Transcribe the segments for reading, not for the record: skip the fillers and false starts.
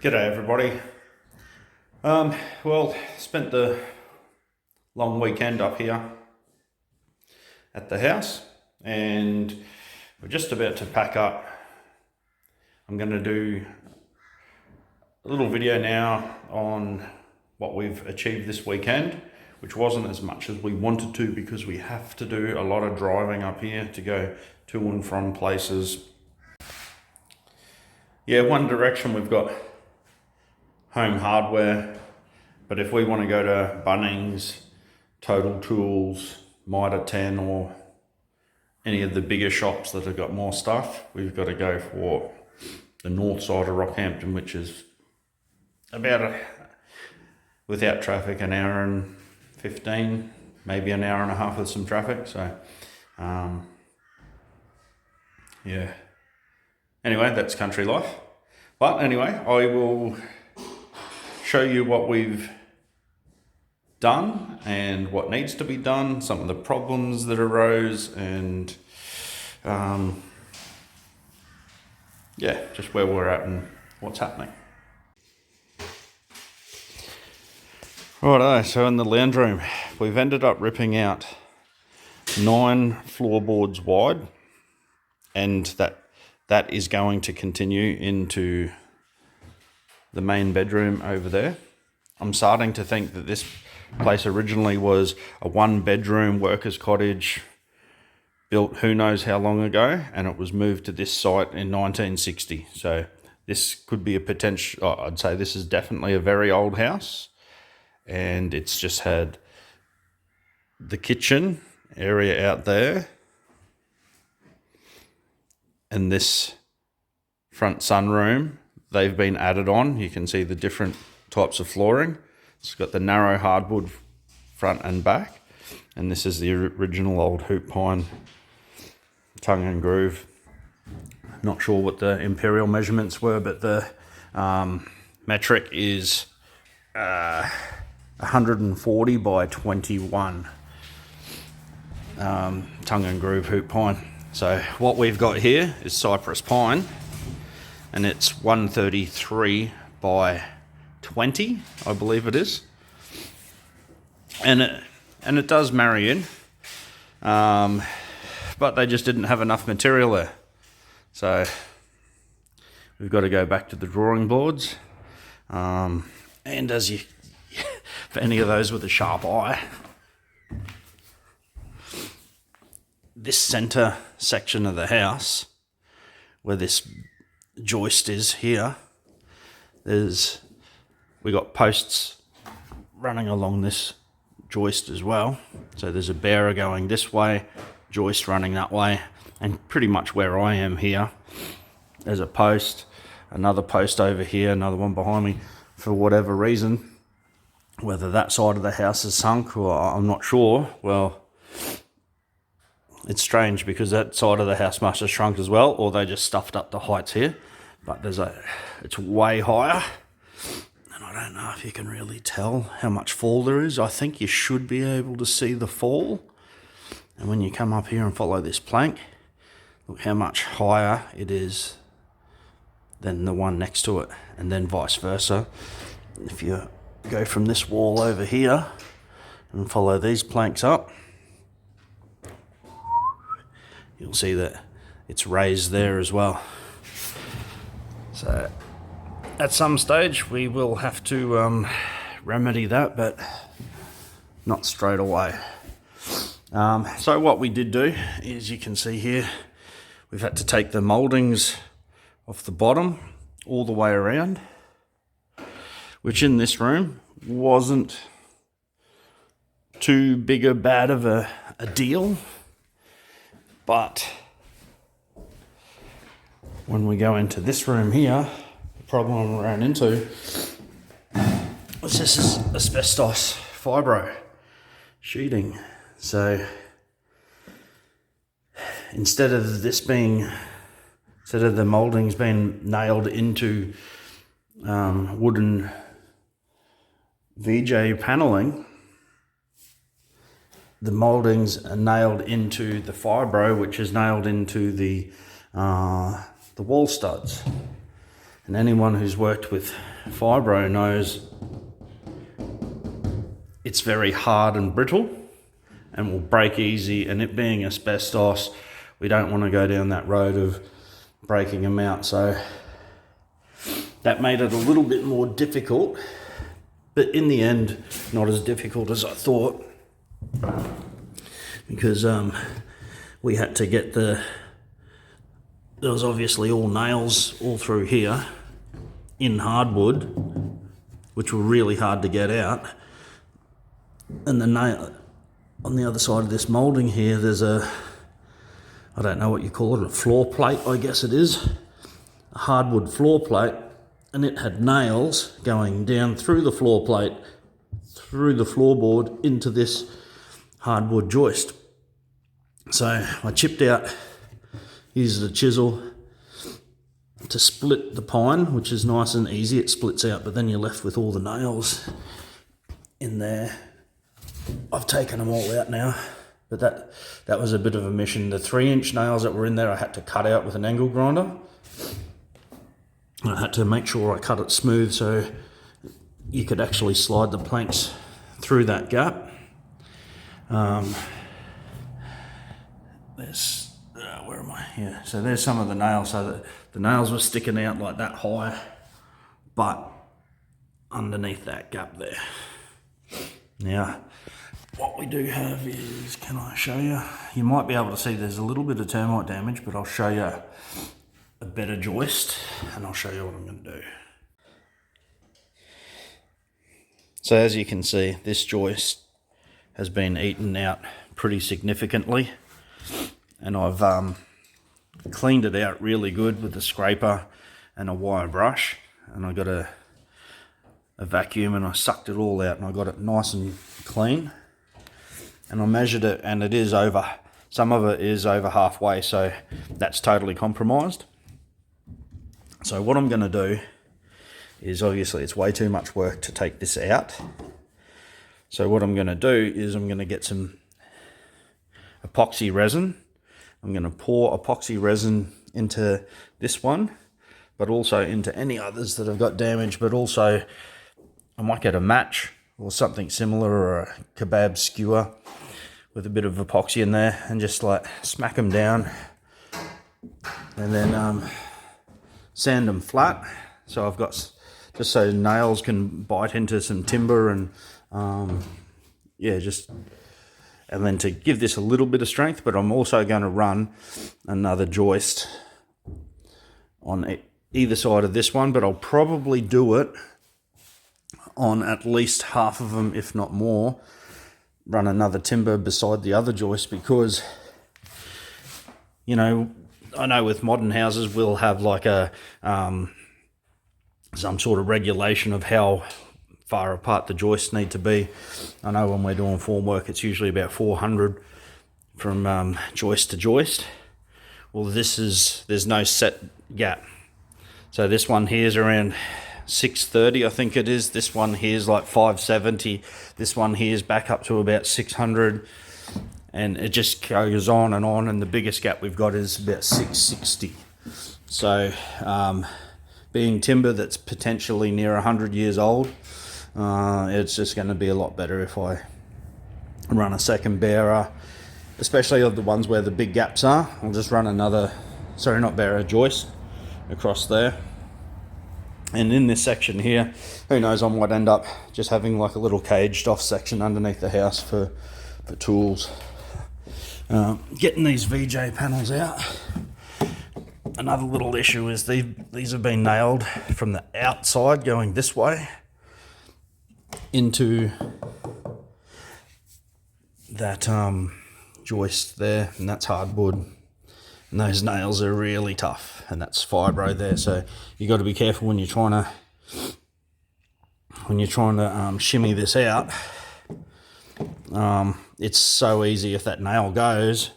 G'day everybody. Well, spent the long weekend up here at the house and we're just about to pack up. I'm going to do a little video now on what we've achieved this weekend, which wasn't as much as we wanted to because we have to do a lot of driving up here to go to and from places. Yeah, one direction we've got Home Hardware, but if we want to go to Bunnings, Total Tools, Mitre 10 or any of the bigger shops that have got more stuff, we've got to go for the north side of Rockhampton, which is about, without traffic, an hour and 15, maybe an hour and a half with some traffic. So, yeah. Anyway, that's country life. But anyway, I will show you what we've done and what needs to be done, some of the problems that arose, and yeah, just where we're at and what's happening. Righto, so in the lounge room, we've ended up ripping out 9 floorboards wide, and that is going to continue into the main bedroom over there. I'm starting to think that this place originally was a 1-bedroom workers' cottage built who knows how long ago, and it was moved to this site in 1960. So this could be a potential, I'd say this is definitely a very old house, and it's just had the kitchen area out there and this front sunroom. They've been added on. You can see the different types of flooring. It's got the narrow hardwood front and back, and this is the original old hoop pine tongue and groove. Not sure what the imperial measurements were, but the metric is 140 by 21 tongue and groove hoop pine. So what we've got here is cypress pine, and it's 133 by 20, I believe it is, and it does marry in, but they just didn't have enough material there, so we've got to go back to the drawing boards. And as you, for any of those with a sharp eye, this center section of the house where this joist is here, we got posts running along this joist as well. So there's a bearer going this way, joist running that way, and pretty much where I am here, there's a post, another post over here, another one behind me. For whatever reason, whether that side of the house is sunk or I'm not sure, well, it's strange because that side of the house must have shrunk as well, or they just stuffed up the heights here. But it's way higher, and I don't know if you can really tell how much fall there is. I think you should be able to see the fall. And when you come up here and follow this plank, look how much higher it is than the one next to it, and then vice versa. If you go from this wall over here and follow these planks up, you'll see that it's raised there as well. So at some stage we will have to remedy that, but not straight away. So what we did do is, you can see here, we've had to take the mouldings off the bottom all the way around, which in this room wasn't too big or bad of a deal. But when we go into this room here, the problem we ran into was this is asbestos fibro sheeting. So instead of the mouldings being nailed into wooden VJ paneling, the mouldings are nailed into the fibro, which is nailed into the wall studs. And anyone who's worked with fibro knows it's very hard and brittle and will break easy, and it being asbestos, we don't want to go down that road of breaking them out. So that made it a little bit more difficult, but in the end, not as difficult as I thought, because we had to get there was obviously all nails all through here in hardwood, which were really hard to get out. And the nail on the other side of this moulding here, there's I don't know what you call it, a floor plate, I guess it is, a hardwood floor plate, and it had nails going down through the floor plate, through the floorboard into this hardwood joist. So I chipped out, used a chisel to split the pine, which is nice and easy, it splits out, but then you're left with all the nails in there. I've taken them all out now, but that was a bit of a mission. The 3-inch nails that were in there I had to cut out with an angle grinder. I had to make sure I cut it smooth so you could actually slide the planks through that gap. There's, where am I? Yeah, so there's some of the nails. So the nails were sticking out like that high, but underneath that gap there. Now, what we do have is, can I show you? You might be able to see there's a little bit of termite damage, but I'll show you a better joist and I'll show you what I'm going to do. So as you can see, this joist has been eaten out pretty significantly, and I've cleaned it out really good with a scraper and a wire brush, and I got a vacuum and I sucked it all out and I got it nice and clean. And I measured it, and it is over, some of it is over halfway, so that's totally compromised. So what I'm going to do is, obviously it's way too much work to take this out. So what I'm going to do is I'm going to get some epoxy resin. I'm going to pour epoxy resin into this one, but also into any others that have got damage, but also I might get a match or something similar, or a kebab skewer with a bit of epoxy in there, and just like smack them down and then sand them flat. So I've got, just so nails can bite into some timber, and yeah, just, and then to give this a little bit of strength. But I'm also going to run another joist on either side of this one, but I'll probably do it on at least half of them, if not more. Run another timber beside the other joist, because, you know, I know with modern houses we'll have like a some sort of regulation of how far apart the joists need to be. I know when we're doing formwork it's usually about 400 from joist to joist. Well, there's no set gap. So this one here is around 630, I think it is. This one here is like 570. This one here is back up to about 600, and it just goes on, and the biggest gap we've got is about 660. So being timber that's potentially near 100 years old, it's just going to be a lot better if I run a second bearer, especially of the ones where the big gaps are. I'll just run another, sorry, not bearer, joist across there. And in this section here, who knows, I might end up just having like a little caged off section underneath the house for tools. Getting these VJ panels out. Another little issue is these have been nailed from the outside going this way into that joist there, and that's hardwood. And those nails are really tough, and that's fibro there. So you got to be careful when you're trying to shimmy this out. It's so easy, if that nail goes,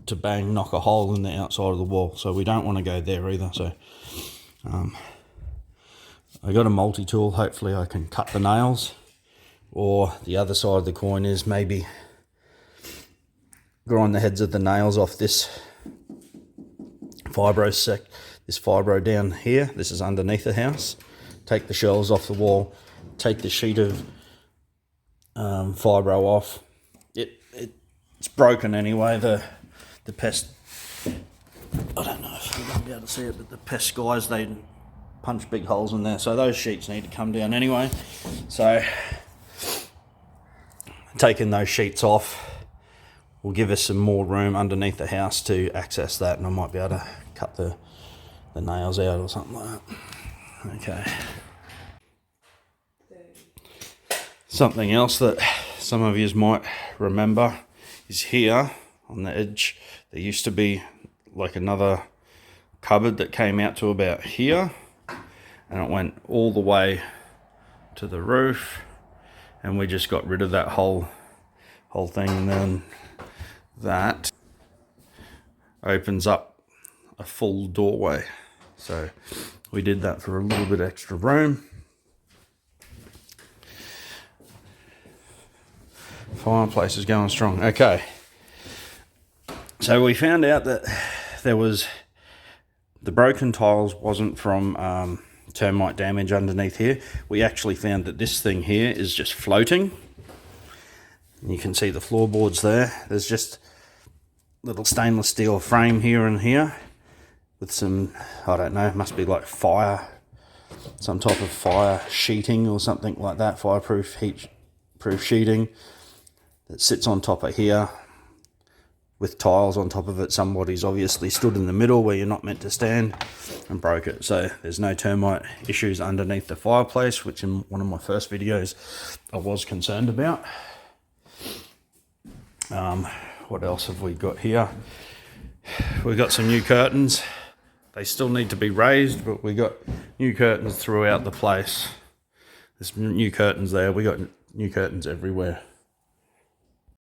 to bang knock a hole in the outside of the wall. So we don't want to go there either. So I got a multi-tool. Hopefully I can cut the nails. Or the other side of the coin is maybe grind the heads of the nails off this this fibro down here. This is underneath the house. Take the shelves off the wall, take the sheet of fibro off. It's broken anyway. The pest, I don't know if you're going to be able to see it, but the pest guys, they punch big holes in there, so those sheets need to come down anyway. So taking those sheets off will give us some more room underneath the house to access that, and I might be able to cut the nails out or something like that. Okay. Something else that some of you might remember is here on the edge there used to be like another cupboard that came out to about here, and it went all the way to the roof, and we just got rid of that whole thing, and then that opens up a full doorway. So we did that for a little bit extra room. Fireplace is going strong. Okay, so we found out that the broken tiles wasn't from termite damage underneath here. We actually found that this thing here is just floating. You can see the floorboards there. There's just little stainless steel frame here and here with some, I don't know, must be like some type of fire sheeting or something like that, fireproof, heat-proof sheeting that sits on top of here with tiles on top of it. Somebody's obviously stood in the middle where you're not meant to stand and broke it. So there's no termite issues underneath the fireplace, which in one of my first videos I was concerned about. What else have we got here? We've got some new curtains. They still need to be raised, but we got new curtains throughout the place. There's new curtains there. We got new curtains everywhere.